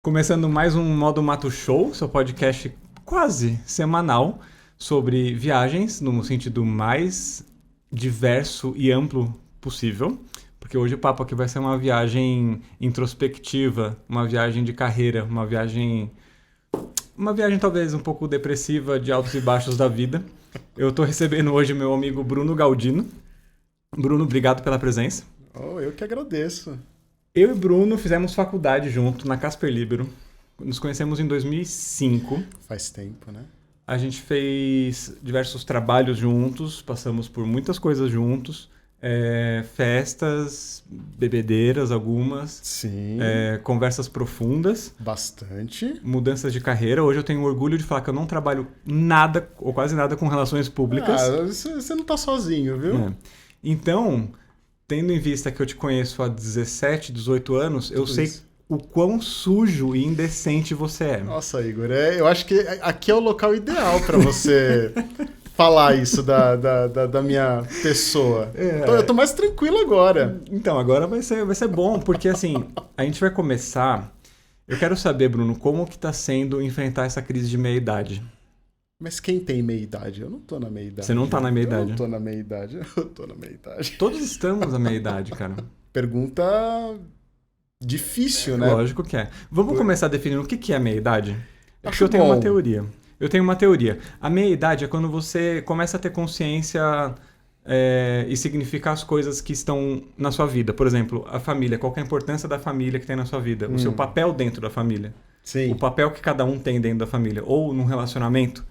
Começando mais um Modo Mato Show, seu podcast quase semanal sobre viagens, no sentido mais diverso e amplo possível. Porque hoje o papo aqui vai ser uma viagem introspectiva, uma viagem de carreira, uma viagem talvez um pouco depressiva de altos e baixos da vida. Eu tô recebendo hoje meu amigo Bruno Galdino. Bruno, obrigado pela presença. Oh, eu que agradeço. Eu e Bruno fizemos faculdade junto na Casper Libero. Nos conhecemos em 2005. Faz tempo, né? A gente fez diversos trabalhos juntos, passamos por muitas coisas juntos. Festas, bebedeiras algumas. Sim. Conversas profundas. Bastante. Mudanças de carreira. Hoje eu tenho orgulho de falar que eu não trabalho nada, ou quase nada, com relações públicas. Você não tá sozinho, viu? Então, tendo em vista que eu te conheço há 17, 18 anos, eu sei o quão sujo e indecente você é. Nossa, Igor, eu acho que aqui é o local ideal para você falar isso da minha pessoa. Eu tô mais tranquilo agora. Então, agora vai ser bom, porque assim, a gente vai começar... Eu quero saber, Bruno, como que tá sendo enfrentar essa crise de meia-idade? Mas quem tem meia-idade? Eu não tô na meia-idade. Você não tá na meia-idade? Eu não tô na meia-idade, eu tô na meia-idade. Todos estamos na meia-idade, cara. Pergunta difícil, né? Lógico que é. Vamos começar definindo o que é meia-idade? Acho eu tenho bom. uma teoria. Eu tenho uma teoria. A meia-idade é quando você começa a ter consciência e significar as coisas que estão na sua vida. Por exemplo, a família. Qual que é a importância da família que tem na sua vida? O seu papel dentro da família. Sim. O papel que cada um tem dentro da família. Ou num relacionamento.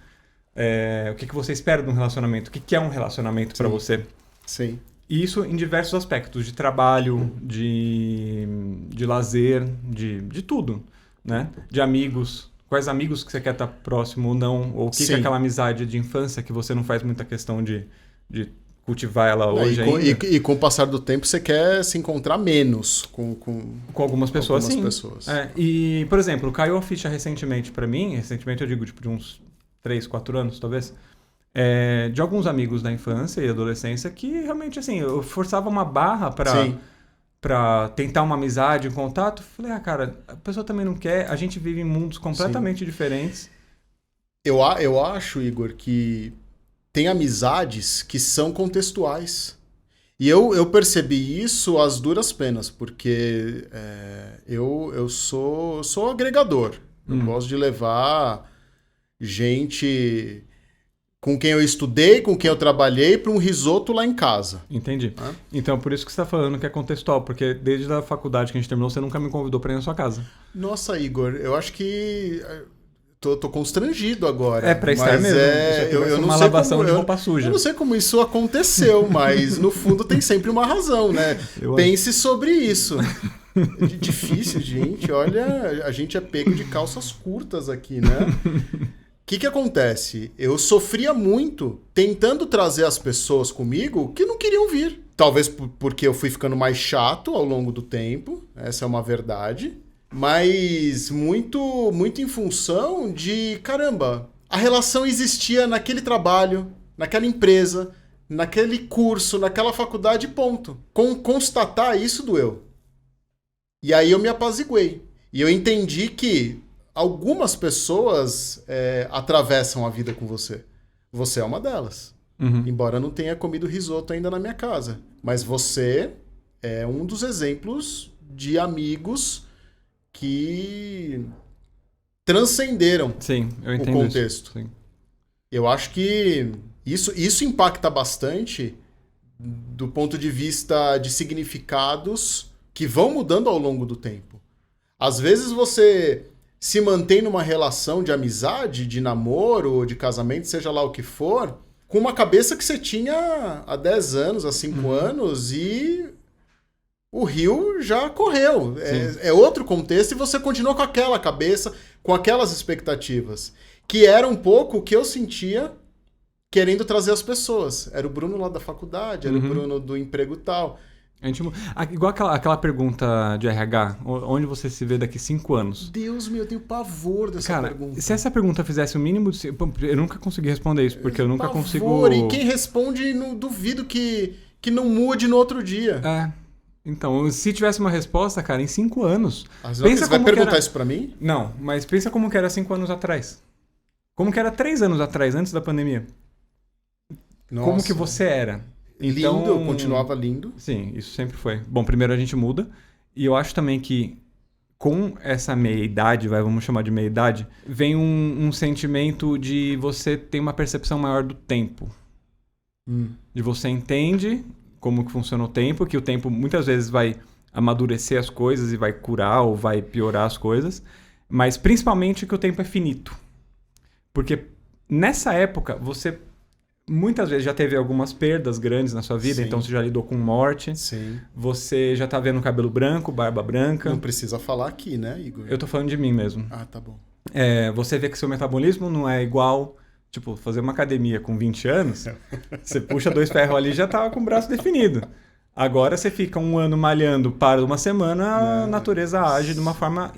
O que você espera de um relacionamento? O que é um relacionamento para você? Sim. E isso em diversos aspectos. De trabalho, de lazer, de tudo. Né? De amigos. Quais amigos que você quer estar próximo ou não? Ou o que é aquela amizade de infância que você não faz muita questão de cultivar ela hoje ainda? E com o passar do tempo você quer se encontrar menos com algumas pessoas, sim. Pessoas. E, por exemplo, caiu a ficha recentemente para mim, recentemente eu digo de uns 3, 4 anos talvez, de alguns amigos da infância e adolescência que realmente assim, eu forçava uma barra para tentar uma amizade, um contato. Falei, cara, a pessoa também não quer, a gente vive em mundos completamente diferentes. Eu acho, Igor, que tem amizades que são contextuais. E eu percebi isso às duras penas, porque eu sou agregador. Eu gosto de levar gente com quem eu estudei, com quem eu trabalhei, para um risoto lá em casa. Entendi. Então, por isso que você está falando que é contextual, porque desde a faculdade que a gente terminou, você nunca me convidou para ir na sua casa. Nossa, Igor, eu acho que... Tô constrangido agora. Pra estar mesmo. Eu não uma sei lavação como, de roupa suja. Eu não sei como isso aconteceu, mas no fundo tem sempre uma razão, né? Pense sobre isso. Difícil, gente. Olha, a gente é pego de calças curtas aqui, né? O que acontece? Eu sofria muito tentando trazer as pessoas comigo que não queriam vir. Talvez porque eu fui ficando mais chato ao longo do tempo. Essa é uma verdade. Mas muito, muito em função de, caramba, a relação existia naquele trabalho, naquela empresa, naquele curso, naquela faculdade, ponto. Constatar isso doeu. E aí eu me apaziguei. E eu entendi que algumas pessoas atravessam a vida com você. Você é uma delas. Embora não tenha comido risoto ainda na minha casa. Mas você é um dos exemplos de amigos que transcenderam o contexto. Sim. Eu acho que isso impacta bastante do ponto de vista de significados que vão mudando ao longo do tempo. Às vezes você se mantém numa relação de amizade, de namoro ou de casamento, seja lá o que for, com uma cabeça que você tinha há 10 anos, há 5 anos e... o rio já correu. É outro contexto e você continua com aquela cabeça, com aquelas expectativas. Que era um pouco o que eu sentia querendo trazer as pessoas. Era o Bruno lá da faculdade, era o Bruno do emprego e tal. Igual aquela pergunta de RH, onde você se vê daqui 5 anos? Deus meu, eu tenho pavor dessa pergunta. Se essa pergunta fizesse o mínimo... Eu nunca consegui responder isso, porque eu nunca consigo... E quem responde, não duvido que não mude no outro dia. Então, se tivesse uma resposta, cara, em 5 anos... Você vai perguntar isso pra mim? Não, mas pensa como que era 5 anos atrás. Como que era 3 anos atrás, antes da pandemia. Nossa. Como que você era. Então, lindo, eu continuava lindo. Sim, isso sempre foi. Bom, primeiro a gente muda. E eu acho também que com essa meia-idade, vamos chamar de meia-idade, vem um sentimento de você ter uma percepção maior do tempo. De você entende como que funciona o tempo, que o tempo muitas vezes vai amadurecer as coisas e vai curar ou vai piorar as coisas, mas principalmente que o tempo é finito. Porque nessa época você muitas vezes já teve algumas perdas grandes na sua vida, então você já lidou com morte, você já tá vendo cabelo branco, barba branca. Não precisa falar aqui, né, Igor? Eu tô falando de mim mesmo. Ah, tá bom. Você vê que seu metabolismo não é igual... Tipo, fazer uma academia com 20 anos, você puxa 2 ferros ali e já tá com o braço definido. Agora você fica 1 ano malhando, para uma semana, a natureza age de uma forma,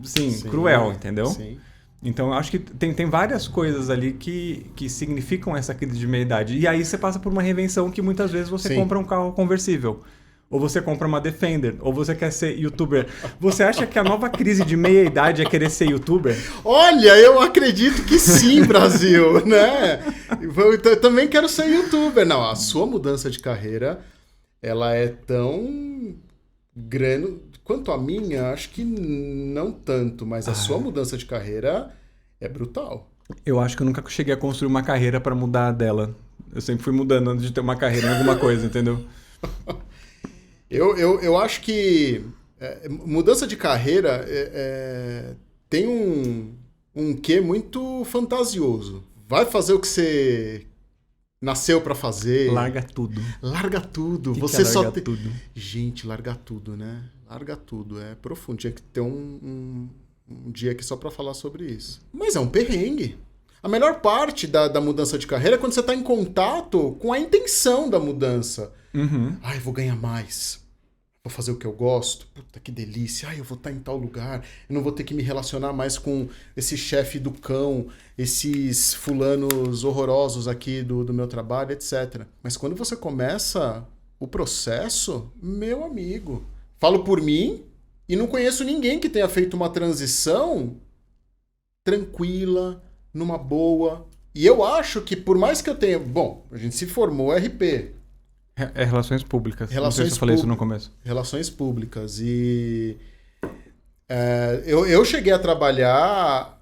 sim, cruel, entendeu? Sim. Então, eu acho que tem várias coisas ali que significam essa crise de meia-idade. E aí você passa por uma reinvenção que muitas vezes você compra um carro conversível. Ou você compra uma Defender, ou você quer ser youtuber. Você acha que a nova crise de meia-idade é querer ser youtuber? Olha, eu acredito que sim, Brasil, né? Eu também quero ser youtuber. Não, a sua mudança de carreira, ela é tão grande quanto a minha, acho que não tanto, mas a sua mudança de carreira é brutal. Eu acho que eu nunca cheguei a construir uma carreira para mudar dela. Eu sempre fui mudando antes de ter uma carreira em alguma coisa, entendeu? Eu acho que mudança de carreira tem um quê muito fantasioso. Vai fazer o que você nasceu pra fazer. Larga tudo. Larga tudo. Que você só tem tudo. Gente, largar tudo, né? Larga tudo. É profundo. Tinha que ter um dia aqui só pra falar sobre isso. Mas é um perrengue. A melhor parte da mudança de carreira é quando você tá em contato com a intenção da mudança. Ai, vou ganhar mais. Vou fazer o que eu gosto. Puta, que delícia. Ai, eu vou estar em tal lugar. Eu não vou ter que me relacionar mais com esse chefe do cão, esses fulanos horrorosos aqui do meu trabalho, etc. Mas quando você começa o processo, meu amigo, falo por mim e não conheço ninguém que tenha feito uma transição tranquila, numa boa. E eu acho que por mais que eu tenha... Bom, a gente se formou RP. Relações públicas. Não sei se eu falei isso no começo. Relações públicas. E eu cheguei a trabalhar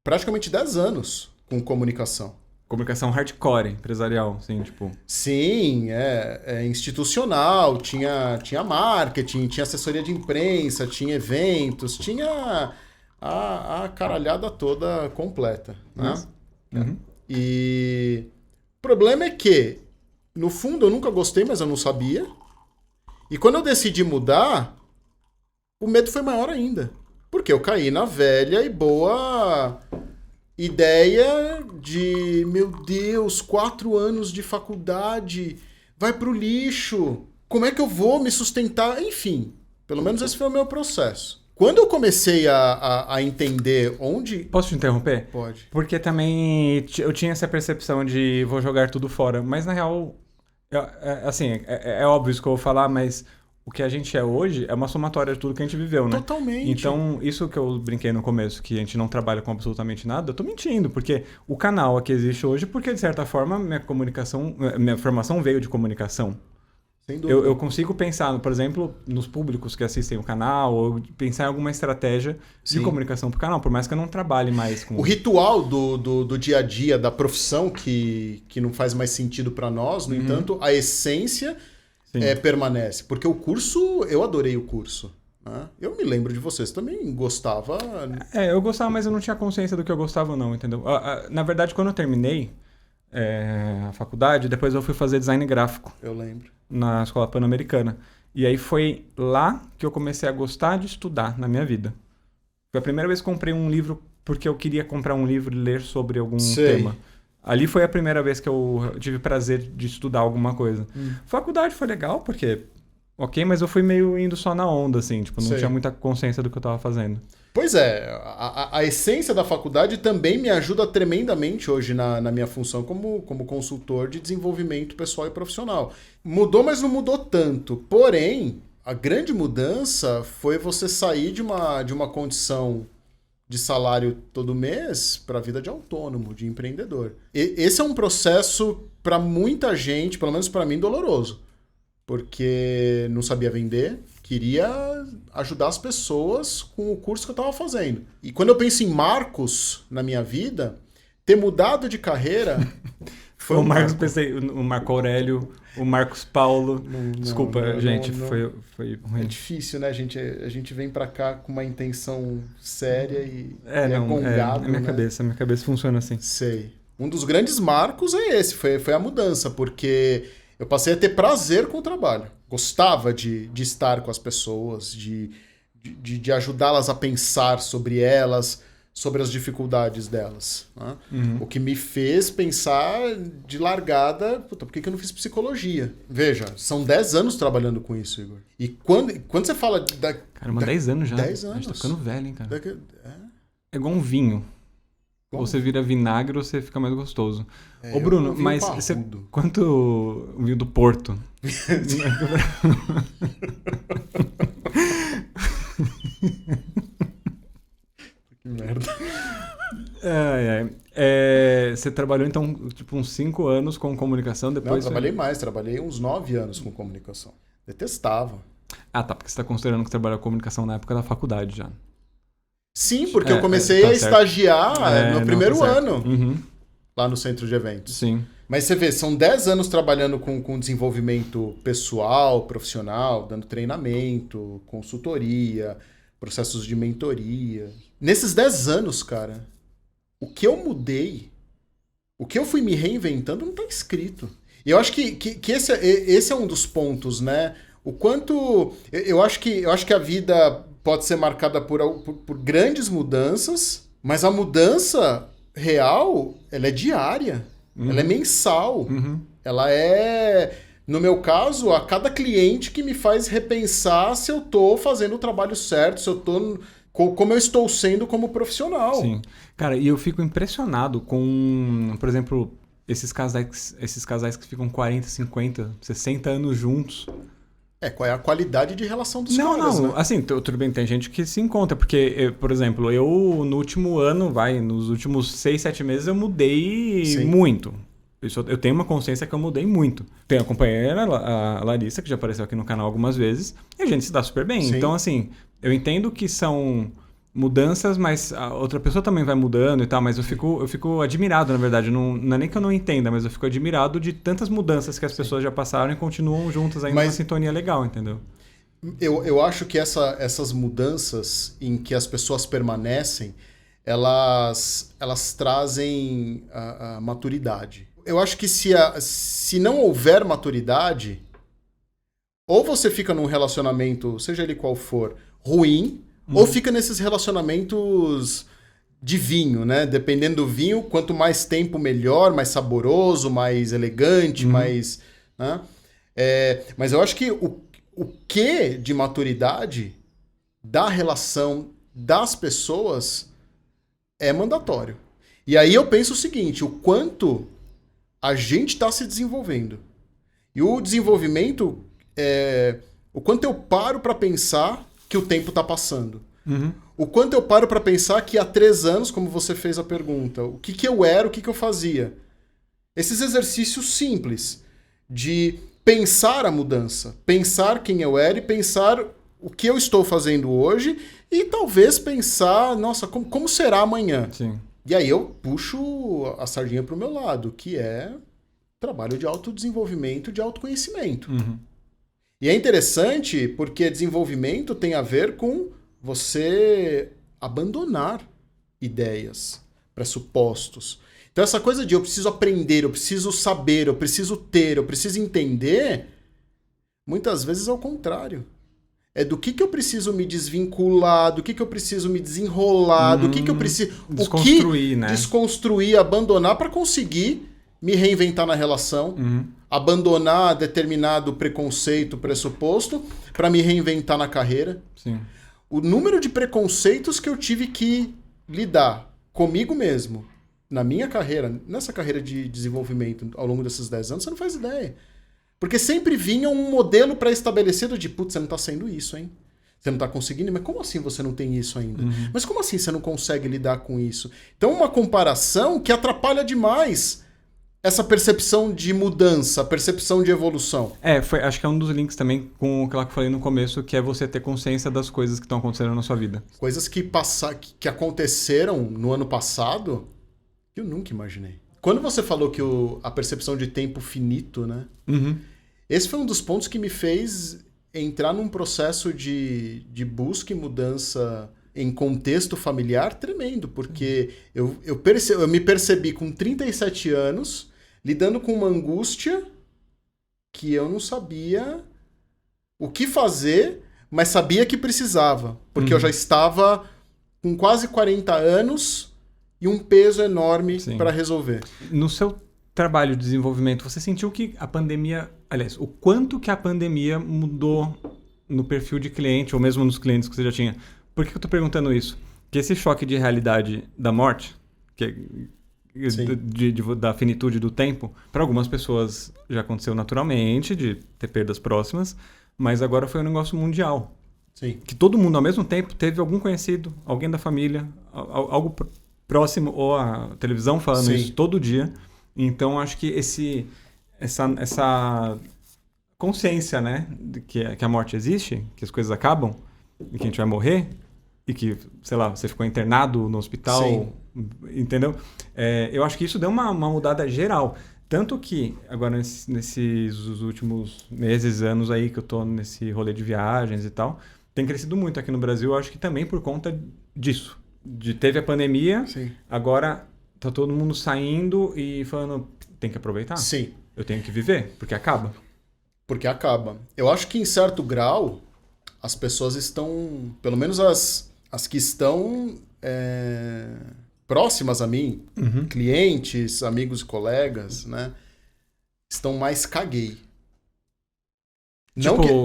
praticamente 10 anos com comunicação. Comunicação hardcore, empresarial, assim, tipo... Sim, institucional, tinha marketing, tinha assessoria de imprensa, tinha eventos, tinha a caralhada toda completa. Né? E o problema é que no fundo, eu nunca gostei, mas eu não sabia. E quando eu decidi mudar, o medo foi maior ainda. Porque eu caí na velha e boa ideia de, meu Deus, 4 anos de faculdade, vai pro lixo. Como é que eu vou me sustentar? Enfim, pelo menos esse foi o meu processo. Quando eu comecei a entender onde... Posso te interromper? Pode. Porque também eu tinha essa percepção de vou jogar tudo fora. Mas na real, é óbvio isso que eu vou falar, mas o que a gente é hoje é uma somatória de tudo que a gente viveu, né? Totalmente. Então, isso que eu brinquei no começo, que a gente não trabalha com absolutamente nada, eu tô mentindo, porque o canal aqui existe hoje porque, de certa forma, minha formação veio de comunicação. Sem dúvida. Eu consigo pensar, por exemplo, nos públicos que assistem o canal, ou pensar em alguma estratégia de comunicação pro canal, por mais que eu não trabalhe mais com... O ritual do dia a dia, da profissão, que não faz mais sentido para nós, no entanto, a essência permanece. Porque o curso, eu adorei o curso. Né? Eu me lembro de vocês também gostava... Eu gostava, mas eu não tinha consciência do que eu gostava não, entendeu? Na verdade, quando eu terminei a faculdade, depois eu fui fazer design gráfico. Eu lembro. Na Escola Pan-Americana. E aí foi lá que eu comecei a gostar de estudar na minha vida. Foi a primeira vez que comprei um livro porque eu queria comprar um livro e ler sobre algum tema. Ali foi a primeira vez que eu tive prazer de estudar alguma coisa. Faculdade foi legal porque ok, mas eu fui meio indo só na onda, assim, tipo, não Sei. tinha muita consciência do que eu tava fazendo. Pois é, a essência da faculdade também me ajuda tremendamente hoje na minha função como consultor de desenvolvimento pessoal e profissional. Mudou, mas não mudou tanto. Porém, a grande mudança foi você sair de uma condição de salário todo mês para a vida de autônomo, de empreendedor. Esse é um processo, para muita gente, pelo menos para mim, doloroso. Porque não sabia vender, queria ajudar as pessoas com o curso que eu estava fazendo. E quando eu penso em marcos na minha vida, ter mudado de carreira foi o Marcos, pensei, o Marco Aurélio, o Marcos Paulo. Desculpa, gente, foi ruim. É difícil, né? A gente vem pra cá com uma intenção séria e gongado. Minha cabeça funciona assim. Sei. Um dos grandes marcos é esse, foi a mudança, porque eu passei a ter prazer com o trabalho. Gostava de estar com as pessoas, de ajudá-las a pensar sobre elas, sobre as dificuldades delas. Né? Uhum. O que me fez pensar de largada, por que eu não fiz psicologia? Veja, são 10 anos trabalhando com isso, Igor. E quando você fala... Caramba, 10 anos já. 10 anos. A gente tá ficando velho, hein, cara? É igual um vinho. Ou você vira vinagre ou você fica mais gostoso. Ô, Bruno, mas quanto vinho do Porto? Que merda. Você trabalhou, então, tipo, uns 5 anos com comunicação, depois... Não, trabalhei mais. Trabalhei uns 9 anos com comunicação. Detestava. Ah, tá. Porque você tá considerando que você trabalhou com comunicação na época da faculdade já. Sim, porque eu comecei a estagiar no primeiro ano. Uhum. Lá no centro de eventos. Sim. Mas você vê, são 10 anos trabalhando com desenvolvimento pessoal, profissional, dando treinamento, consultoria, processos de mentoria. Nesses 10 anos, cara, o que eu mudei, o que eu fui me reinventando não tá escrito. E eu acho que esse é um dos pontos, né? O quanto... Eu acho que a vida pode ser marcada por grandes mudanças, mas a mudança real, ela é diária. Uhum. Ela é mensal. Uhum. Ela é, no meu caso, a cada cliente que me faz repensar se eu tô fazendo o trabalho certo, se eu tô... Como eu estou sendo como profissional. Sim. Cara, e eu fico impressionado com, por exemplo, esses casais que ficam 40, 50, 60 anos juntos. Qual é a qualidade de relação dos caras, Não, né? assim, tudo bem, tem gente que se encontra, porque, por exemplo, eu no último ano, nos últimos 6, 7 meses eu mudei Sim. muito. Eu tenho uma consciência que eu mudei muito. Tenho a companheira, a Larissa, que já apareceu aqui no canal algumas vezes, e a gente se dá super bem. Sim. Então, assim, eu entendo que são mudanças, mas a outra pessoa também vai mudando e tal, mas eu fico admirado, na verdade. Não é nem que eu não entenda, mas eu fico admirado de tantas mudanças que as pessoas já passaram e continuam juntas ainda numa sintonia legal, entendeu? Eu acho que essas mudanças em que as pessoas permanecem, elas trazem a maturidade. Eu acho que se não houver maturidade, ou você fica num relacionamento, seja ele qual for, ruim, ou fica nesses relacionamentos de vinho, né? Dependendo do vinho, quanto mais tempo, melhor, mais saboroso, mais elegante, mais... Né? Mas eu acho que o que de maturidade da relação das pessoas é mandatório. E aí eu penso o seguinte, o quanto a gente está se desenvolvendo. E o desenvolvimento, o quanto eu paro para pensar que o tempo está passando. Uhum. O quanto eu paro para pensar que há 3 anos, como você fez a pergunta, o que eu era, o que eu fazia. Esses exercícios simples de pensar a mudança, pensar quem eu era e pensar o que eu estou fazendo hoje e talvez pensar, nossa, como será amanhã? Sim. E aí eu puxo a sardinha para o meu lado, que é trabalho de autodesenvolvimento, de autoconhecimento. Uhum. E é interessante porque desenvolvimento tem a ver com você abandonar ideias, pressupostos. Então essa coisa de eu preciso aprender, eu preciso saber, eu preciso ter, eu preciso entender, muitas vezes é o contrário. É do que eu preciso me desvincular, do que eu preciso me desenrolar, do que eu preciso... Desconstruir, né? Desconstruir, abandonar para conseguir me reinventar na relação, abandonar determinado preconceito, pressuposto, para me reinventar na carreira. Sim. O número de preconceitos que eu tive que lidar comigo mesmo, na minha carreira, nessa carreira de desenvolvimento ao longo desses 10 anos, você não faz ideia. Porque sempre vinha um modelo pré-estabelecido de, putz, você não tá sendo isso, hein? Você não tá conseguindo, mas como assim você não tem isso ainda? Uhum. Mas como assim você não consegue lidar com isso? Então, uma comparação que atrapalha demais essa percepção de mudança, percepção de evolução. Acho que é um dos links também com aquilo que eu falei no começo, que é você ter consciência das coisas que estão acontecendo na sua vida. Coisas que aconteceram no ano passado que eu nunca imaginei. Quando você falou que a percepção de tempo finito, né? Uhum. Esse foi um dos pontos que me fez entrar num processo de busca e mudança em contexto familiar tremendo, porque eu me percebi com 37 anos lidando com uma angústia que eu não sabia o que fazer, mas sabia que precisava, porque eu já estava com quase 40 anos e um peso enorme para resolver. No seu trabalho de desenvolvimento, você sentiu que a pandemia... Aliás, o quanto que a pandemia mudou no perfil de cliente, ou mesmo nos clientes que você já tinha? Por que eu estou perguntando isso? Que esse choque de realidade da morte, da finitude do tempo, para algumas pessoas já aconteceu naturalmente, de ter perdas próximas, mas agora foi um negócio mundial. Sim. Que todo mundo, ao mesmo tempo, teve algum conhecido, alguém da família, algo próximo, ou a televisão falando isso todo dia. Então, acho que essa consciência, né, de que a morte existe, que as coisas acabam, e que a gente vai morrer, e que, sei lá, você ficou internado no hospital, entendeu? Eu acho que isso deu uma mudada geral. Tanto que, agora, nesses últimos meses, anos aí, que eu tô nesse rolê de viagens e tal, tem crescido muito aqui no Brasil, eu acho que também por conta disso. Teve a pandemia, agora tá todo mundo saindo e falando, tem que aproveitar. Sim. Eu tenho que viver, porque acaba. Porque acaba. Eu acho que, em certo grau, as pessoas estão, pelo menos as que estão próximas a mim, clientes, amigos e colegas, né, estão mais caguei.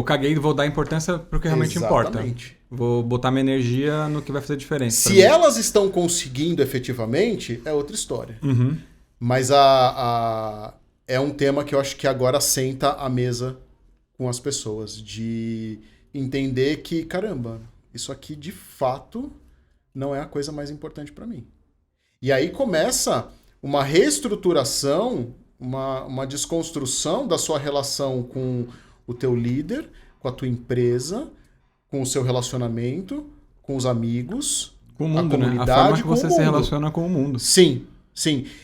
Caguei e vou dar importância pro que realmente importa. Vou botar minha energia no que vai fazer diferença. Se elas estão conseguindo efetivamente, é outra história. Mas é um tema que eu acho que agora senta à mesa com as pessoas, de entender que, caramba, isso aqui de fato não é a coisa mais importante para mim. E aí começa uma reestruturação, uma desconstrução da sua relação com o teu líder, com a tua empresa, com o seu relacionamento, com os amigos, com o mundo, a comunidade, né? A forma que você se relaciona com o mundo. Sim.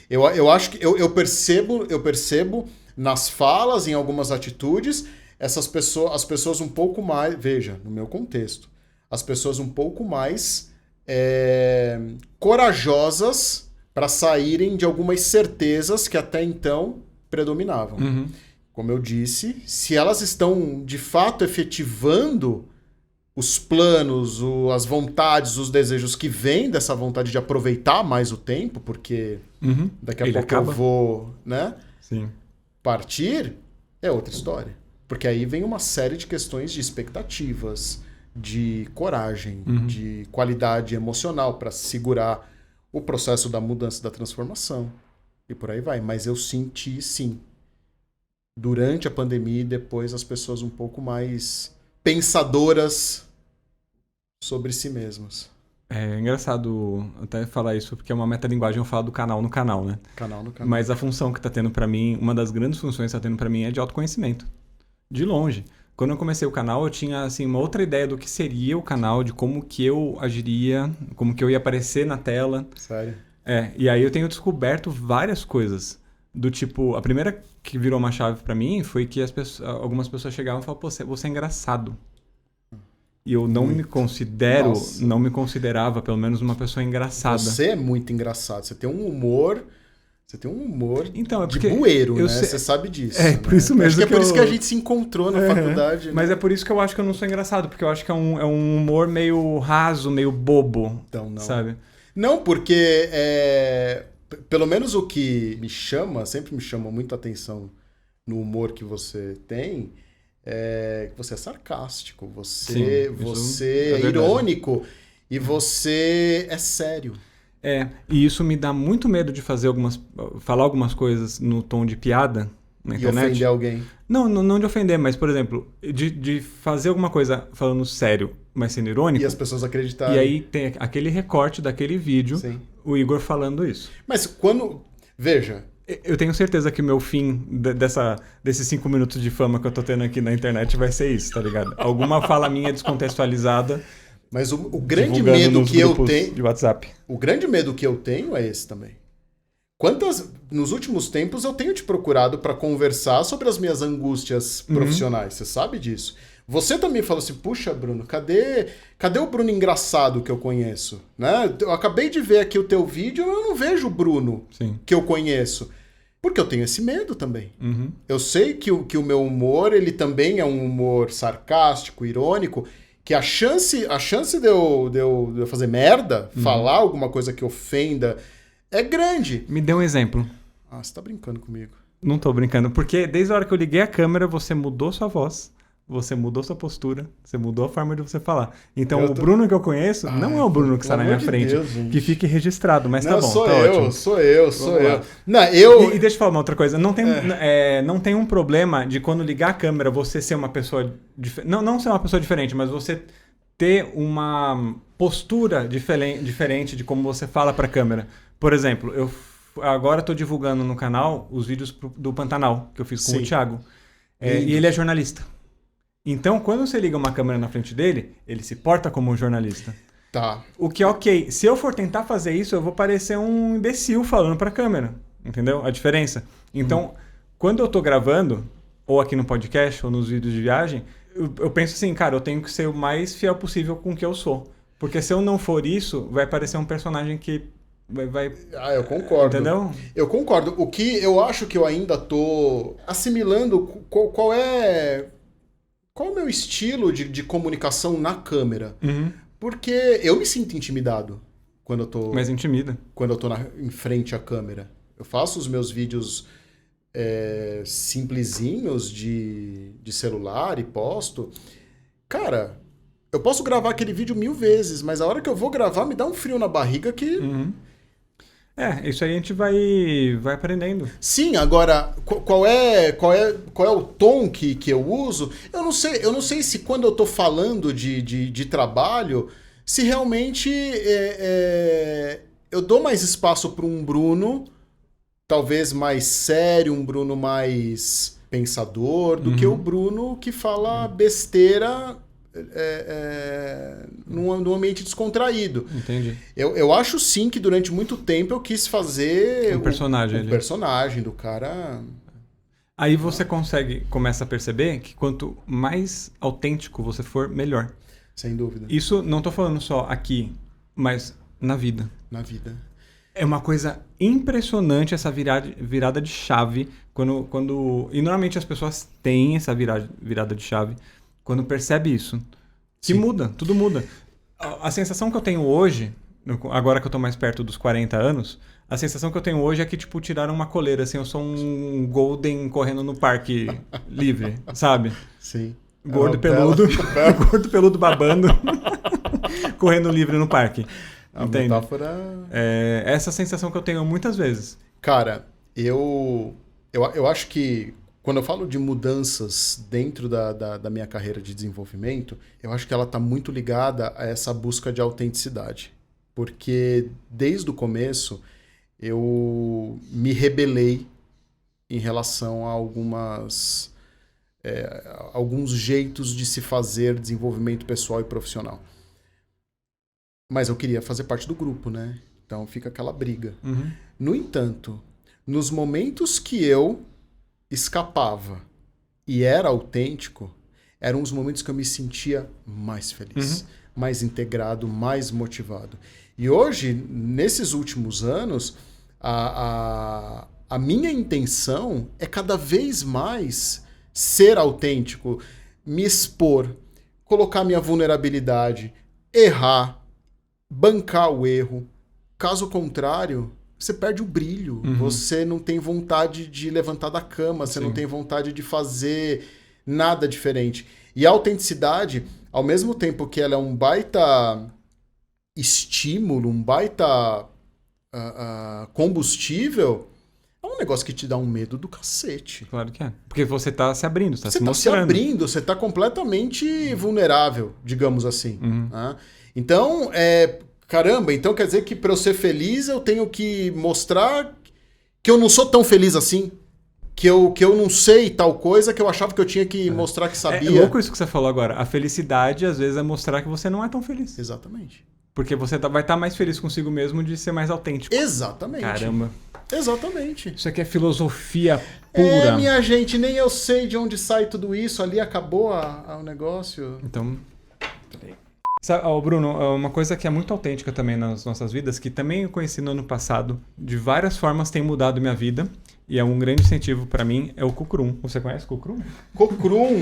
Eu acho que eu percebo nas falas, em algumas atitudes, as pessoas um pouco mais, veja, no meu contexto, as pessoas um pouco mais corajosas para saírem de algumas certezas que até então predominavam. Como eu disse, se elas estão de fato efetivando os planos, as vontades, os desejos que vêm dessa vontade de aproveitar mais o tempo, porque daqui a pouco eu vou, né, partir, é outra história. Porque aí vem uma série de questões de expectativas, de coragem, de qualidade emocional para segurar o processo da mudança, da transformação. E por aí vai. Mas eu senti, sim, durante a pandemia e depois, as pessoas um pouco mais pensadoras sobre si mesmas. É engraçado até falar isso, porque é uma metalinguagem, eu falo do canal no canal, né? Canal no canal. Mas a função que tá tendo pra mim, uma das grandes funções que tá tendo pra mim é de autoconhecimento. De longe. Quando eu comecei o canal, eu tinha assim, uma outra ideia do que seria o canal, de como que eu agiria, como que eu ia aparecer na tela. Sério? E aí eu tenho descoberto várias coisas. Do tipo, a primeira que virou uma chave pra mim foi que algumas pessoas chegavam e falavam, pô, você é engraçado. E eu não me considerava, pelo menos, uma pessoa engraçada. Você é muito engraçado. Você tem um humor então, de bueiro, né? Você sabe disso. Por isso mesmo. Acho que é por isso que a gente se encontrou na faculdade. Mas né? é por isso que eu acho que eu não sou engraçado, porque eu acho que é um humor meio raso, meio bobo. Então, não. Sabe? Não, porque pelo menos o que sempre me chama muito a atenção no humor que você tem, que você é sarcástico, você é irônico e você é sério. E isso me dá muito medo de falar algumas coisas no tom de piada na internet. E ofender alguém. Não de ofender, mas, por exemplo, de fazer alguma coisa falando sério, mas sendo irônico. E as pessoas acreditarem. E aí tem aquele recorte daquele vídeo, Sim. o Igor falando isso. Mas quando... Veja... Eu tenho certeza que o meu fim desses 5 minutos de fama que eu tô tendo aqui na internet vai ser isso, tá ligado? Alguma fala minha descontextualizada. Mas o grande medo que eu tenho... de WhatsApp. O grande medo que eu tenho é esse também. Nos últimos tempos eu tenho te procurado para conversar sobre as minhas angústias profissionais, você sabe disso. Você também falou assim, puxa, Bruno, cadê o Bruno engraçado que eu conheço? Né? Eu acabei de ver aqui o teu vídeo, eu não vejo o Bruno Sim. que eu conheço. Porque eu tenho esse medo também. Uhum. Eu sei que o meu humor, ele também é um humor sarcástico, irônico, que a chance de eu fazer merda, falar alguma coisa que ofenda, é grande. Me dê um exemplo. Você tá brincando comigo. Não tô brincando, porque desde a hora que eu liguei a câmera, você mudou sua voz. Você mudou sua postura, você mudou a forma de você falar. Então, o Bruno que eu conheço não é o Bruno que está na minha frente. Deus, que fique registrado, mas tá bom, sou tá eu, ótimo. Sou eu. Não, E deixa eu falar uma outra coisa. Não tem um problema de quando ligar a câmera você ser uma pessoa... Não ser uma pessoa diferente, mas você ter uma postura diferente de como você fala para a câmera. Por exemplo, eu agora estou divulgando no canal os vídeos do Pantanal, que eu fiz com o Thiago. E ele é jornalista. Então, quando você liga uma câmera na frente dele, ele se porta como um jornalista. Tá. O que é ok. Se eu for tentar fazer isso, eu vou parecer um imbecil falando pra câmera. Entendeu? A diferença. Então, quando eu tô gravando, ou aqui no podcast, ou nos vídeos de viagem, eu penso assim, cara, eu tenho que ser o mais fiel possível com o que eu sou. Porque se eu não for isso, vai parecer um personagem que vai... eu concordo. Entendeu? Eu concordo. O que eu acho que eu ainda tô assimilando, qual é o meu estilo de comunicação na câmera? Porque eu me sinto intimidado quando eu tô... Mas intimida. Quando eu tô em frente à câmera. Eu faço os meus vídeos simplesinhos de celular e posto. Cara, eu posso gravar aquele vídeo 1000 vezes, mas a hora que eu vou gravar me dá um frio na barriga que... Isso aí a gente vai aprendendo. Sim, agora, qual é o tom que eu uso? Eu não sei se quando eu tô falando de trabalho, se realmente eu dou mais espaço para um Bruno, talvez mais sério, um Bruno mais pensador, do que o Bruno que fala besteira... num ambiente descontraído. Entendi. Eu acho sim que durante muito tempo eu quis fazer um personagem do cara. Aí você começa a perceber que quanto mais autêntico você for, melhor. Sem dúvida. Isso não tô falando só aqui, mas na vida. Na vida. É uma coisa impressionante essa virada de chave quando... E normalmente as pessoas têm essa virada de chave quando percebe isso. Que muda, tudo muda. A sensação que eu tenho hoje, agora que eu tô mais perto dos 40 anos, a sensação que eu tenho hoje é que, tipo, tiraram uma coleira, assim, eu sou um golden correndo no parque livre, sabe? Sim. Gordo peludo, gordo peludo babando, correndo livre no parque. A entende? Metáfora... essa sensação que eu tenho muitas vezes. Cara, eu acho que quando eu falo de mudanças dentro da minha carreira de desenvolvimento, eu acho que ela está muito ligada a essa busca de autenticidade. Porque desde o começo eu me rebelei em relação a alguns jeitos de se fazer desenvolvimento pessoal e profissional. Mas eu queria fazer parte do grupo, né? Então fica aquela briga. No entanto, nos momentos que eu escapava e era autêntico, eram os momentos que eu me sentia mais feliz, mais integrado, mais motivado. E hoje, nesses últimos anos, a minha intenção é cada vez mais ser autêntico, me expor, colocar minha vulnerabilidade, errar, bancar o erro. Caso contrário, você perde o brilho. Você não tem vontade de levantar da cama, você não tem vontade de fazer nada diferente. E a autenticidade, ao mesmo tempo que ela é um baita estímulo, um baita combustível, é um negócio que te dá um medo do cacete. Claro que é. Porque você tá se abrindo, você tá se mostrando. Você tá se abrindo, você tá completamente vulnerável, digamos assim. Né? Então, caramba, então quer dizer que para eu ser feliz eu tenho que mostrar que eu não sou tão feliz assim? Que eu não sei tal coisa que eu achava que eu tinha que mostrar que sabia? É louco isso que você falou agora. A felicidade, às vezes, é mostrar que você não é tão feliz. Exatamente. Porque você vai estar mais feliz consigo mesmo de ser mais autêntico. Exatamente. Caramba. Exatamente. Isso aqui é filosofia pura. Minha gente, nem eu sei de onde sai tudo isso. Ali acabou o negócio. Então... Sabe, Bruno, uma coisa que é muito autêntica também nas nossas vidas, que também eu conheci no ano passado, de várias formas tem mudado minha vida, e é um grande incentivo para mim, é o Cocrum. Você conhece o Cocrum? Cocrum!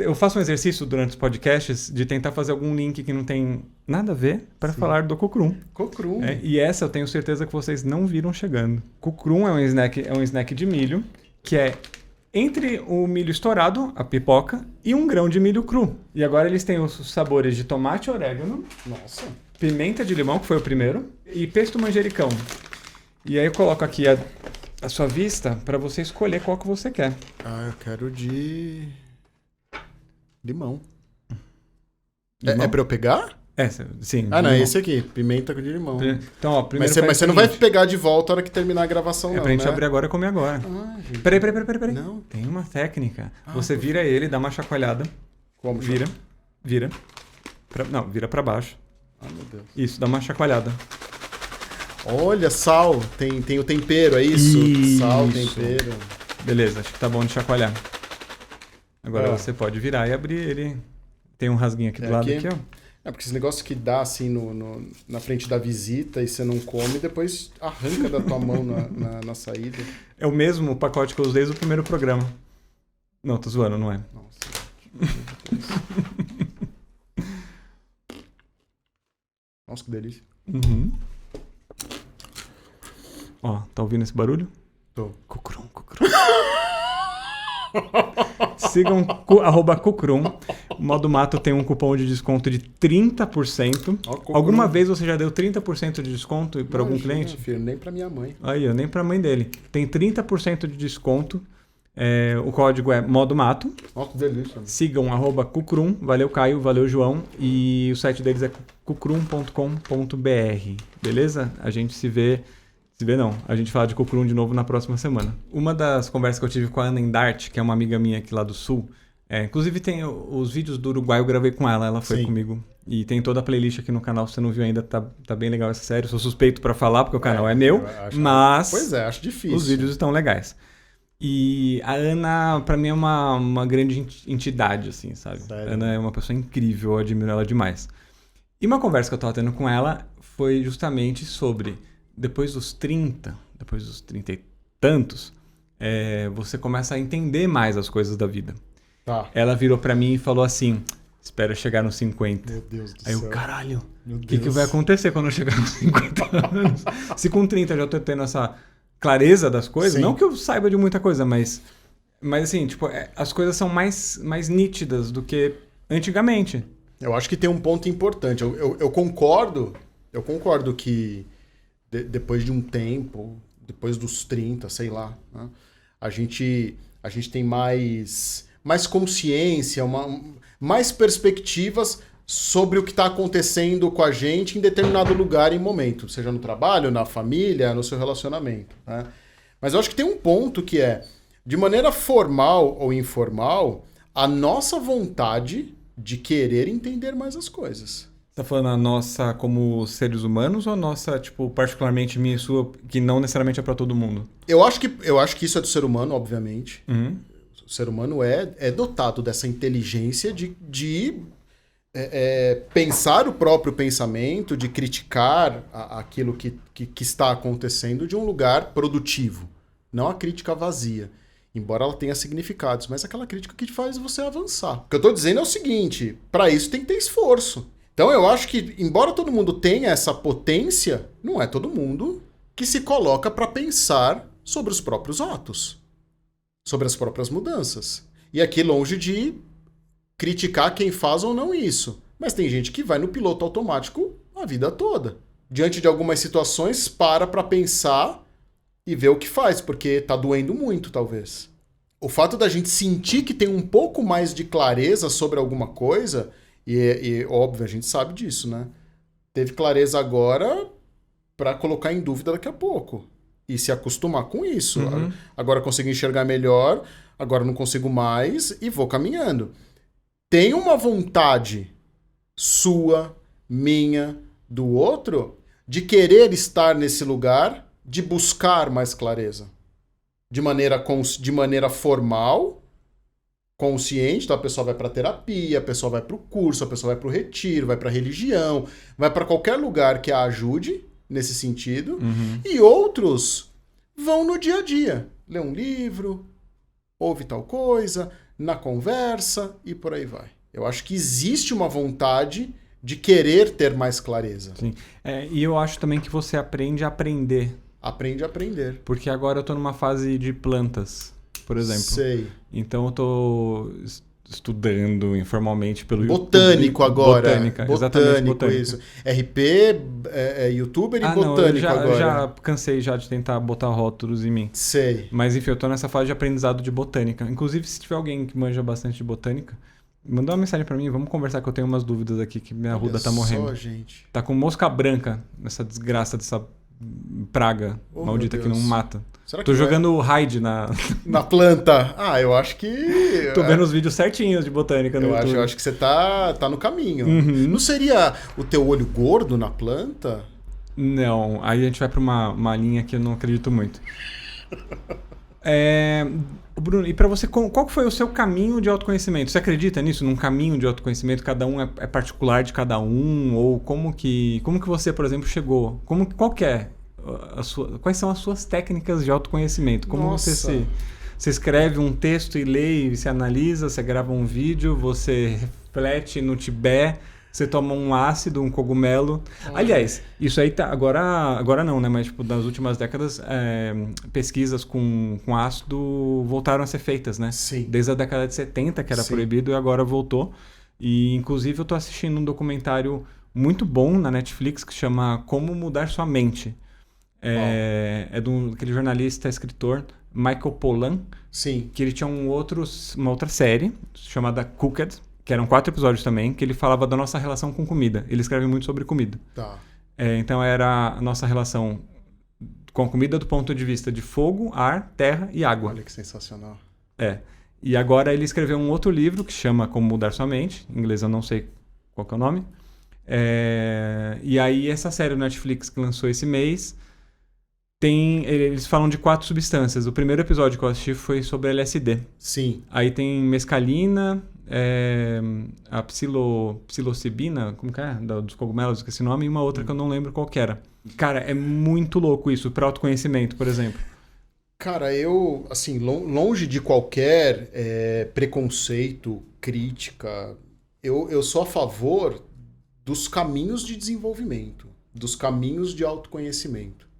Eu faço um exercício durante os podcasts de tentar fazer algum link que não tem nada a ver para falar do Cocrum. Cocrum. E essa eu tenho certeza que vocês não viram chegando. Cocrum é um snack de milho que é entre o milho estourado, a pipoca, e um grão de milho cru. E agora eles têm os sabores de tomate e orégano. Nossa. Pimenta de limão, que foi o primeiro, e pesto manjericão. E aí eu coloco aqui a sua vista para você escolher qual que você quer. Eu quero de limão. Limão? É pra eu pegar? Sim. Não, limão. Esse aqui, pimenta de limão. Então, ó, primeiro mas você não vai pegar de volta a hora que terminar a gravação, não, pra gente abrir agora e comer agora. Gente. Peraí. Não. Tem uma técnica. Você vira ele, dá uma chacoalhada. Como? Vira. Vira pra baixo. Meu Deus. Isso, dá uma chacoalhada. Olha, sal. Tem o tempero, é isso? Sal, tempero. Beleza, acho que tá bom de chacoalhar. Agora você pode virar e abrir ele. Tem um rasguinho aqui do lado, aqui, ó. Porque esse negócio que dá assim na frente da visita e você não come, depois arranca da tua mão na saída. É o mesmo pacote que eu usei desde o primeiro programa. Não, tô zoando, não é? Nossa. Nossa, que delícia. Ó, tá ouvindo esse barulho? Tô. Cocrum. Sigam @Cocrum. O Modo Mato tem um cupom de desconto de 30%. Alguma vez você já deu 30% de desconto para algum cliente? Filho, nem para minha mãe. Aí, nem para a mãe dele. Tem 30% de desconto. O código é Modo Mato. Nossa, que delícia. Sigam @Cocrum. Valeu, Caio. Valeu, João. E o site deles é cocrum.com.br. Beleza? A gente se vê... A gente fala de Cocrum de novo na próxima semana. Uma das conversas que eu tive com a Ana Endart, que é uma amiga minha aqui lá do Sul, inclusive tem os vídeos do Uruguai, eu gravei com ela foi comigo. E tem toda a playlist aqui no canal, se você não viu ainda, tá bem legal essa série. Sou suspeito pra falar, porque o canal é meu, mas... Pois é, acho difícil. Os vídeos estão legais. E a Ana, pra mim, é uma grande entidade, assim, sabe? Sério? A Ana é uma pessoa incrível, eu admiro ela demais. E uma conversa que eu tava tendo com ela foi justamente sobre... Depois dos 30 e tantos, você começa a entender mais as coisas da vida. Tá. Ela virou pra mim e falou assim, espera chegar nos 50. Meu Deus do Aí céu. eu, caralho, o que vai acontecer quando eu chegar nos 50 anos? Se com 30 eu já tô tendo essa clareza das coisas, não que eu saiba de muita coisa, mas assim, tipo, as coisas são mais nítidas do que antigamente. Eu acho que tem um ponto importante. Eu concordo que depois de um tempo, depois dos 30, sei lá, né, a gente tem mais consciência, mais perspectivas sobre o que está acontecendo com a gente em determinado lugar e momento, seja no trabalho, na família, no seu relacionamento. Né? Mas eu acho que tem um ponto que é, de maneira formal ou informal, a nossa vontade de querer entender mais as coisas. Tá falando a nossa como seres humanos ou a nossa, tipo, particularmente minha e sua, que não necessariamente é pra todo mundo? Eu acho que isso é do ser humano, obviamente. Uhum. O ser humano é dotado dessa inteligência de pensar o próprio pensamento, de criticar aquilo que está acontecendo de um lugar produtivo. Não a crítica vazia. Embora ela tenha significados, mas aquela crítica que faz você avançar. O que eu estou dizendo é o seguinte, para isso tem que ter esforço. Então eu acho que, embora todo mundo tenha essa potência, não é todo mundo que se coloca para pensar sobre os próprios atos, sobre as próprias mudanças. E aqui longe de criticar quem faz ou não isso. Mas tem gente que vai no piloto automático a vida toda. Diante de algumas situações, para pensar e ver o que faz, porque tá doendo muito, talvez. O fato da gente sentir que tem um pouco mais de clareza sobre alguma coisa, e óbvio, a gente sabe disso, né? Teve clareza agora para colocar em dúvida daqui a pouco. E se acostumar com isso. Uhum. Agora consigo enxergar melhor, agora não consigo mais e vou caminhando. Tem uma vontade sua, minha, do outro, de querer estar nesse lugar, de buscar mais clareza. De maneira formal, consciente, então a pessoa vai para terapia, a pessoa vai para o curso, a pessoa vai para o retiro, vai para a religião, vai para qualquer lugar que a ajude nesse sentido. Uhum. E outros vão no dia a dia, lê um livro, ouve tal coisa, na conversa e por aí vai. Eu acho que existe uma vontade de querer ter mais clareza. Sim. E eu acho também que você aprende a aprender. Aprende a aprender. Porque agora eu tô numa fase de plantas, por exemplo. Sei. Então eu tô estudando informalmente pelo Botânico YouTube. agora. Botânica, exatamente, botânica. Isso. RP, youtuber e botânico não, agora. Eu já cansei já de tentar botar rótulos em mim. Sei. Mas enfim, eu tô nessa fase de aprendizado de botânica. Inclusive, se tiver alguém que manja bastante de botânica, manda uma mensagem pra mim, vamos conversar que eu tenho umas dúvidas aqui que minha arruda tá morrendo. Só, gente. Tá com mosca branca nessa desgraça dessa praga maldita que não mata. Será que tô jogando raid na planta. Eu acho que... Tô vendo os vídeos certinhos de botânica no YouTube. Eu acho que você tá no caminho. Uhum. Não seria o teu olho gordo na planta? Não, aí a gente vai pra uma linha que eu não acredito muito. Bruno, e pra você, qual foi o seu caminho de autoconhecimento? Você acredita nisso, num caminho de autoconhecimento? Cada um é particular de cada um? Ou como que você, por exemplo, chegou? Quais são as suas técnicas de autoconhecimento? Como você escreve um texto e lê e se analisa, você grava um vídeo, você reflete no Tibete, você toma um ácido, um cogumelo. Aliás, isso aí tá... Agora não, né? Mas tipo, nas últimas décadas, pesquisas com ácido voltaram a ser feitas, né? Sim. Desde a década de 70, que era proibido, e agora voltou. E, inclusive, eu tô assistindo um documentário muito bom na Netflix que chama Como Mudar Sua Mente. É daquele jornalista, escritor, Michael Pollan. Sim. Que ele tinha uma outra série chamada Cooked, que eram 4 episódios também, que ele falava da nossa relação com comida. Ele escreve muito sobre comida. Tá. Então era a nossa relação com a comida do ponto de vista de fogo, ar, terra e água. Olha que sensacional. E agora ele escreveu um outro livro que chama Como Mudar Sua Mente. Em inglês eu não sei qual que é o nome. E aí essa série do Netflix que lançou esse mês, eles falam de 4 substâncias. O primeiro episódio que eu assisti foi sobre LSD. Sim. Aí tem mescalina, a psilocibina, como que é? Dos cogumelos, esqueci o nome, e uma outra que eu não lembro qual que era. Cara, é muito louco isso, para autoconhecimento, por exemplo. Cara, eu, assim, longe de qualquer preconceito, crítica, eu sou a favor dos caminhos de desenvolvimento, dos caminhos de autoconhecimento.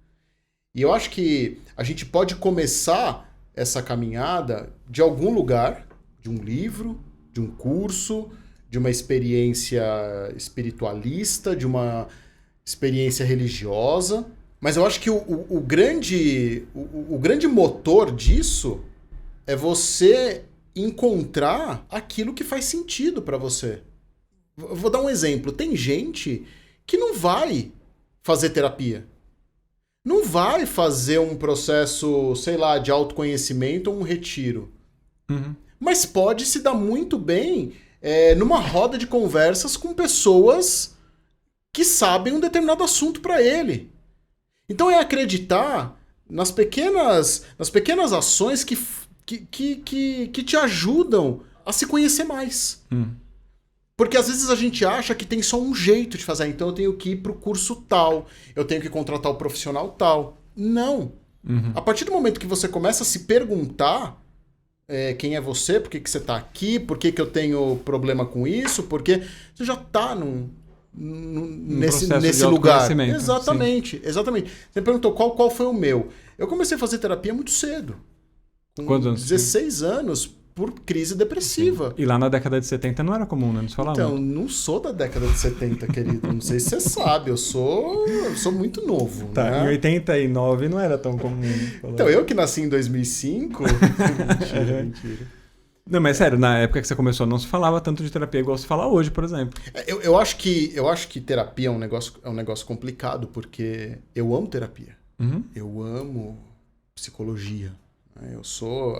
E eu acho que a gente pode começar essa caminhada de algum lugar, de um livro, de um curso, de uma experiência espiritualista, de uma experiência religiosa. Mas eu acho que o grande motor disso é você encontrar aquilo que faz sentido para você. Vou dar um exemplo. Tem gente que não vai fazer terapia. Não vai fazer um processo, sei lá, de autoconhecimento ou um retiro. Uhum. Mas pode se dar muito bem numa roda de conversas com pessoas que sabem um determinado assunto para ele. Então é acreditar nas pequenas ações que te ajudam a se conhecer mais. Porque às vezes a gente acha que tem só um jeito de fazer. Então eu tenho que ir pro curso tal, eu tenho que contratar o profissional tal. Não. Uhum. A partir do momento que você começa a se perguntar quem é você, por que você tá aqui, por que eu tenho problema com isso, porque você já tá nesse lugar. Exatamente. Você perguntou qual foi o meu. Eu comecei a fazer terapia muito cedo. Com quantos anos? 16 anos, por crise depressiva. Sim. E lá na década de 70 não era comum, né? Não se falava então, muito. não sou da década de 70, querido. Não sei se você sabe. Eu sou muito novo. Tá, né? Em 89 não era tão comum. Então, eu que nasci em 2005... mentira. Não, mas sério, na época que você começou não se falava tanto de terapia igual se fala hoje, por exemplo. Eu acho que terapia é um negócio complicado, porque eu amo terapia. Uhum. Eu amo psicologia.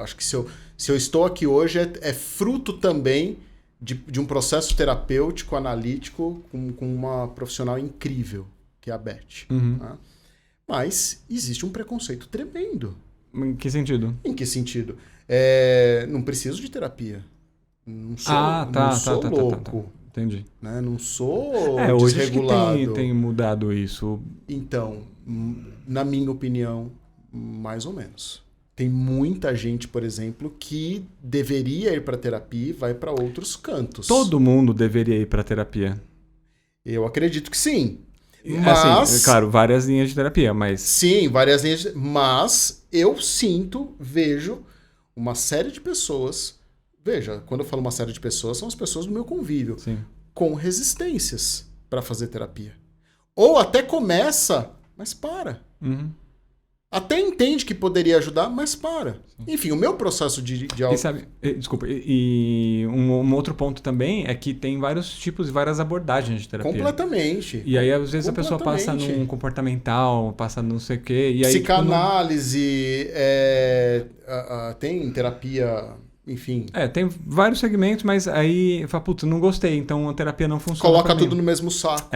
Acho que se eu estou aqui hoje é fruto também de um processo terapêutico, analítico, com uma profissional incrível, que é a Beth. Uhum. Né? Mas existe um preconceito tremendo. Em que sentido? Em que sentido? Não preciso de terapia. Não sou, louco. Tá. Entendi. Né? Não sou hoje desregulado. Acho que tem mudado isso. Então, na minha opinião, mais ou menos. Tem muita gente, por exemplo, que deveria ir para terapia e vai para outros cantos. Todo mundo deveria ir para terapia. Eu acredito que sim. Mas... Assim, claro, várias linhas de terapia, mas... Sim, várias linhas. Mas eu vejo uma série de pessoas... Veja, quando eu falo uma série de pessoas, são as pessoas do meu convívio. Sim. Com resistências para fazer terapia. Ou até começa, mas para. Uhum. Até entende que poderia ajudar, mas para. Sim. Enfim, o meu processo de desculpa, e um outro ponto também é que tem vários tipos e várias abordagens de terapia. Completamente. E aí, às vezes, a pessoa passa num comportamental, passa não sei o quê. E aí, psicanálise, tem terapia... Enfim. Tem vários segmentos, mas aí fala, putz, não gostei, então a terapia não funciona. Coloca tudo no mesmo saco.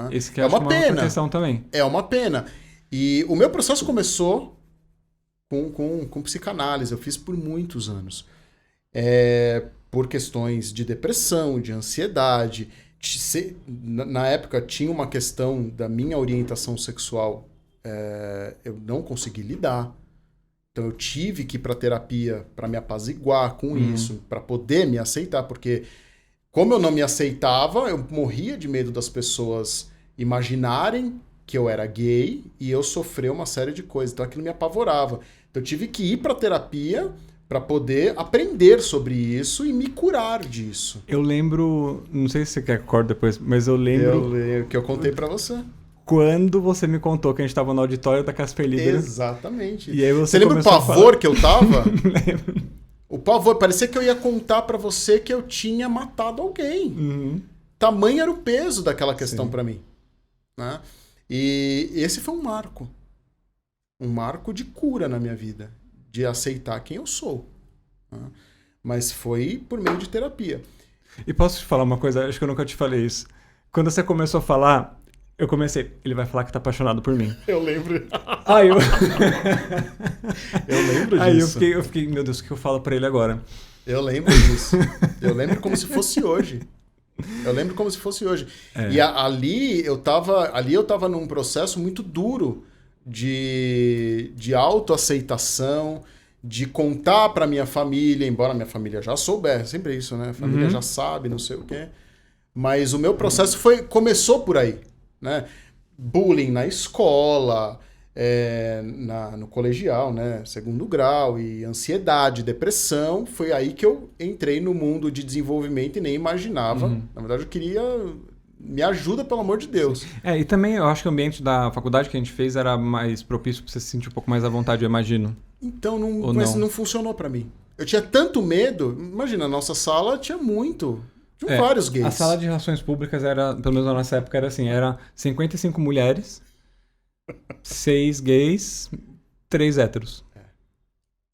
Esse que eu acho uma questão também. É uma pena. E o meu processo começou com psicanálise. Eu fiz por muitos anos. Por questões de depressão, de ansiedade. Na época tinha uma questão da minha orientação sexual. Eu não consegui lidar. Então eu tive que ir para terapia para me apaziguar com isso, para poder me aceitar, porque como eu não me aceitava, eu morria de medo das pessoas imaginarem que eu era gay e eu sofrer uma série de coisas. Então aquilo me apavorava. Então eu tive que ir para terapia para poder aprender sobre isso e me curar disso. Eu lembro, não sei se você quer que eu corte depois, mas eu lembro... que eu contei para você. Quando você me contou que a gente estava no auditório da Casper Líder. Exatamente. E aí você lembra o pavor que eu tava? Lembro. O pavor, parecia que eu ia contar para você que eu tinha matado alguém. Uhum. Tamanho era o peso daquela questão para mim. Né? E esse foi um marco. Um marco de cura na minha vida. De aceitar quem eu sou. Né? Mas foi por meio de terapia. E posso te falar uma coisa? Acho que eu nunca te falei isso. Quando você começou a falar... Eu comecei, ele vai falar que tá apaixonado por mim. Eu lembro. Eu lembro disso. Aí eu fiquei, meu Deus, o que eu falo pra ele agora? Eu lembro disso. Eu lembro como se fosse hoje. E ali eu tava num processo muito duro de autoaceitação, de contar pra minha família, embora minha família já soubesse, sempre isso, né? A família já sabe, não sei o quê. Mas o meu processo começou por aí. Né? Bullying na escola, no colegial, né? 2º grau, e ansiedade, depressão. Foi aí que eu entrei no mundo de desenvolvimento e nem imaginava. Na verdade, eu queria... Me ajuda, pelo amor de Deus. E também eu acho que o ambiente da faculdade que a gente fez era mais propício para você se sentir um pouco mais à vontade, eu imagino. Então, não funcionou para mim. Eu tinha tanto medo. Imagina, a nossa sala tinha muito... Tinham vários gays. A sala de relações públicas era, pelo menos na nossa época, era assim, era 55 mulheres, 6 gays, 3 héteros.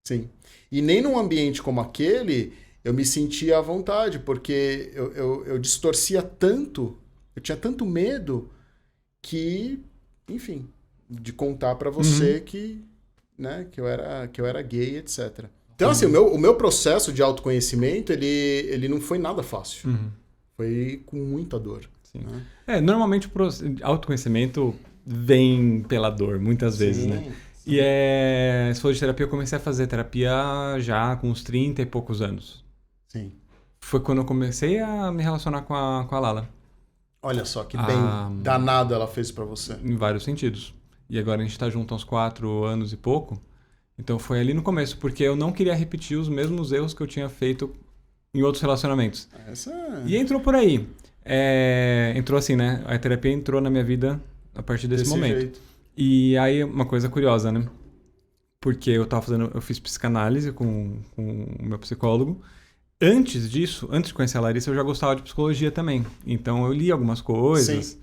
Sim. E nem num ambiente como aquele, eu me sentia à vontade, porque eu distorcia tanto, eu tinha tanto medo que, enfim, de contar pra você que eu era gay, etc. Então, assim, o meu processo de autoconhecimento, ele não foi nada fácil. Foi com muita dor. Sim. Né? Normalmente o autoconhecimento vem pela dor, muitas vezes, né? Sim. E se for de terapia, eu comecei a fazer terapia já com uns 30 e poucos anos. Sim. Foi quando eu comecei a me relacionar com a Lala. Olha só, que bem danado ela fez pra você. Em vários sentidos. E agora a gente tá junto há uns 4 anos e pouco. Então foi ali no começo, porque eu não queria repetir os mesmos erros que eu tinha feito em outros relacionamentos. E entrou por aí. Entrou assim, né? A terapia entrou na minha vida a partir desse momento. Jeito. E aí, uma coisa curiosa, né? Porque eu fiz psicanálise com o meu psicólogo. Antes disso, antes de conhecer a Larissa, eu já gostava de psicologia também. Então eu li algumas coisas,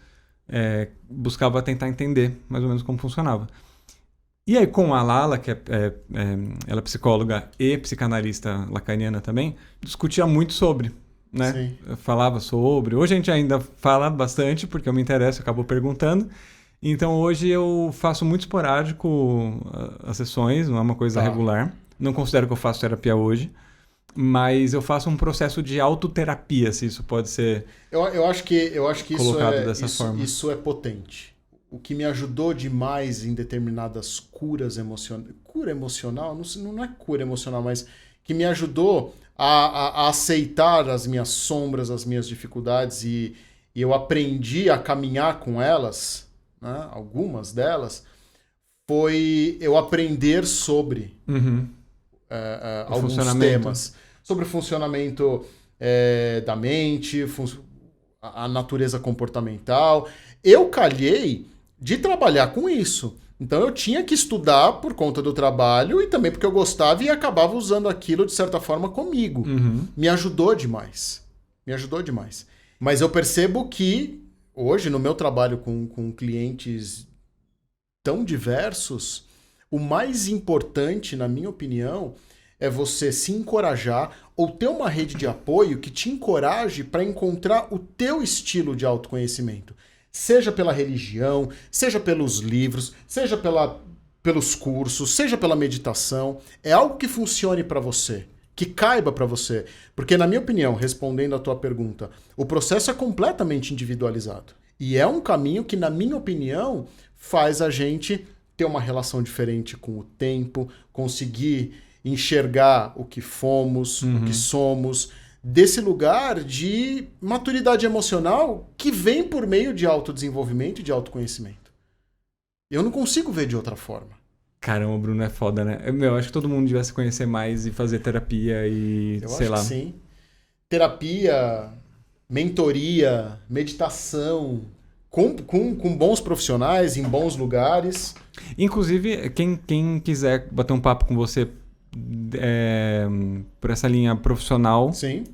buscava tentar entender mais ou menos como funcionava. E aí com a Lala, que ela é psicóloga e psicanalista lacaniana também, discutia muito sobre, né? Sim. Eu falava sobre. Hoje a gente ainda fala bastante, porque eu me interesso, eu acabo perguntando. Então hoje eu faço muito esporádico as sessões, não é uma coisa regular. Não considero que eu faço terapia hoje. Mas eu faço um processo de autoterapia, se isso pode ser eu acho que colocado dessa forma. Isso é potente. O que me ajudou demais em determinadas curas emocionais... Cura emocional? Não é cura emocional, mas que me ajudou a aceitar as minhas sombras, as minhas dificuldades e eu aprendi a caminhar com elas, né? Algumas delas, foi eu aprender sobre... alguns temas sobre o funcionamento da mente, a natureza comportamental. Eu calhei de trabalhar com isso. Então eu tinha que estudar por conta do trabalho e também porque eu gostava e acabava usando aquilo de certa forma comigo. Me ajudou demais. Mas eu percebo que hoje no meu trabalho com clientes tão diversos, o mais importante, na minha opinião, é você se encorajar ou ter uma rede de apoio que te encoraje para encontrar o teu estilo de autoconhecimento. Seja pela religião, seja pelos livros, seja pelos cursos, seja pela meditação. É algo que funcione para você, que caiba para você. Porque, na minha opinião, respondendo à tua pergunta, o processo é completamente individualizado. E é um caminho que, na minha opinião, faz a gente ter uma relação diferente com o tempo, conseguir enxergar o que fomos, o que somos, desse lugar de maturidade emocional que vem por meio de autodesenvolvimento e de autoconhecimento. Eu não consigo ver de outra forma. Caramba, Bruno, é foda, né? Eu acho que todo mundo devia se conhecer mais e fazer terapia e sei lá. Sim. Terapia, mentoria, meditação, com bons profissionais, em bons lugares. Inclusive, quem quiser bater um papo com você por essa linha profissional, sim,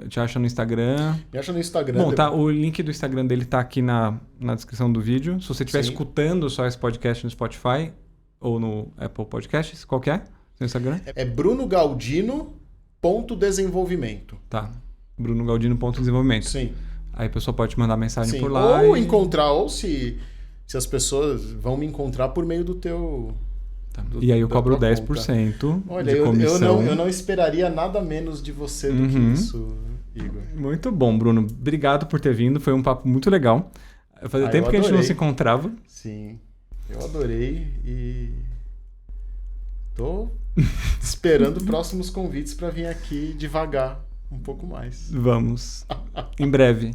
te acha no Instagram. Me acha no Instagram. Bom, o link do Instagram dele tá aqui na descrição do vídeo. Se você estiver escutando só esse podcast no Spotify ou no Apple Podcasts, qual que é seu Instagram? É brunogaldino.desenvolvimento. Tá. brunogaldino.desenvolvimento. Sim. Aí a pessoa pode mandar mensagem por lá. Ou encontrar, ou se as pessoas vão me encontrar por meio do teu... E aí eu cobro 10% Olha, de comissão. Eu não esperaria nada menos de você do que isso, Igor. Muito bom, Bruno. Obrigado por ter vindo. Foi um papo muito legal. Fazia tempo que a gente não se encontrava. Sim, eu adorei e tô esperando próximos convites para vir aqui devagar um pouco mais. Vamos. Em breve.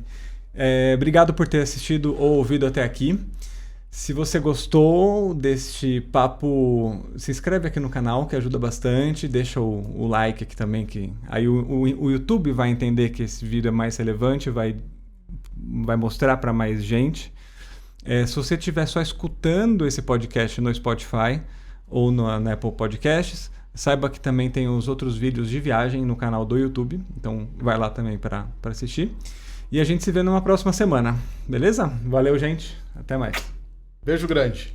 Obrigado por ter assistido ou ouvido até aqui. Se você gostou deste papo, se inscreve aqui no canal, que ajuda bastante. Deixa o like aqui também, que aí o YouTube vai entender que esse vídeo é mais relevante, vai mostrar para mais gente. Se você estiver só escutando esse podcast no Spotify ou na Apple Podcasts, saiba que também tem os outros vídeos de viagem no canal do YouTube. Então vai lá também para assistir. E a gente se vê numa próxima semana, beleza? Valeu, gente. Até mais. Beijo grande.